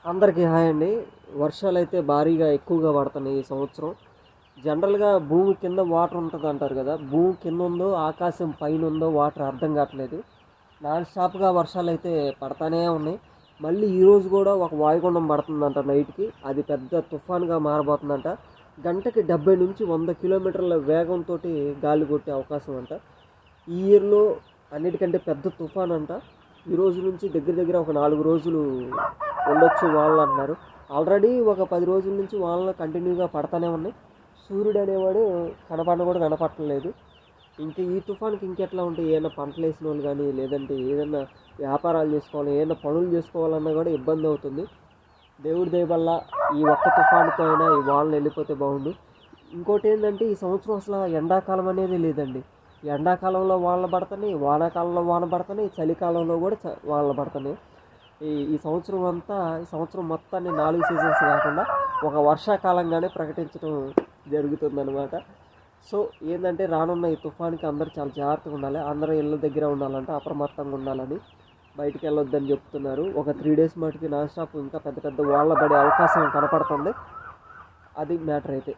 అందరికీ హాయ్ అండి. వర్షాలైతే భారీగా ఎక్కువగా పడుతున్నాయి ఈ సంవత్సరం. జనరల్‌గా భూమి కింద వాటర్ ఉంటదంటారు గదా! భూమి కిందుందో, ఆకాశం పైనుందో వాటర్ అర్థం కావట్లేదు. నాన్ స్టాప్‌గా వర్షాలైతే పడతానే ఉన్నాయి. మళ్ళీ ఈరోజు గూడా ఒక వాయుగుండం పడుతుందంట నైట్‌కి. అది పెద్ద తుఫాన్‌గా మారబోతుందంట. గంటకి 70-100 కిలోమీటర్ల వేగంతోటి గాలి కొట్టే అవకాశం అంట. ఈ ఇయర్‌లో అన్నిటికంటే పెద్ద తుఫాన్ అంట. ఈరోజు నుంచి దగ్గర దగ్గర ఒక 4 రోజులు ఉండొచ్చు వానలు అంటున్నారు. ఆల్రెడీ ఒక 10 రోజుల నుంచి వానలు కంటిన్యూగా పడతానే ఉన్నాయి. సూర్యుడు అనేవాడు కనపడను కూడా కనపడట్లేదు. ఇంకా ఈ తుఫాన్కి ఇంకెట్లా ఉంటాయి, ఏమైనా పంటలు వేసిన వాళ్ళు కానీ, లేదంటే ఏదైనా వ్యాపారాలు చేసుకోవాలి, ఏదైనా పనులు చేసుకోవాలన్నా కూడా ఇబ్బంది అవుతుంది. దేవుడి దయ వల్ల ఈ ఒక్క తుఫానుతో అయినా ఈ వానలు వెళ్ళిపోతే బాగుండు. ఇంకోటి ఏంటంటే ఈ సంవత్సరం అసలు ఎండాకాలం అనేది లేదండి. ఎండాకాలంలో వానలు పడుతున్నాయి, వానాకాలంలో వాన పడుతున్నాయి, చలికాలంలో కూడా వానలు పడుతున్నాయి. ఈ సంవత్సరం అంతా, ఈ సంవత్సరం మొత్తాన్ని 4 సీజన్స్ కాకుండా ఒక వర్షాకాలంగానే ప్రకటించడం జరుగుతుందన్నమాట. సో ఏంటంటే రానున్న ఈ తుఫాన్కి అందరూ చాలా జాగ్రత్తగా ఉండాలి. అందరూ ఇళ్ళ దగ్గర ఉండాలంటే అప్రమత్తంగా ఉండాలని, బయటికి వెళ్ళొద్దని చెప్తున్నారు. ఒక 3 డేస్ మటుకి నాన్ స్టాప్ ఇంకా పెద్ద పెద్ద వానలు పడే అవకాశం కనపడుతుంది. అది మ్యాటర్ అయితే.